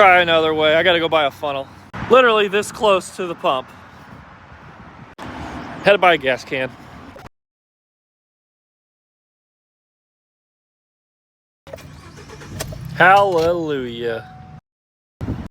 Try another way. I gotta go buy a funnel. Literally this close to the pump. Had to buy a gas can. Hallelujah.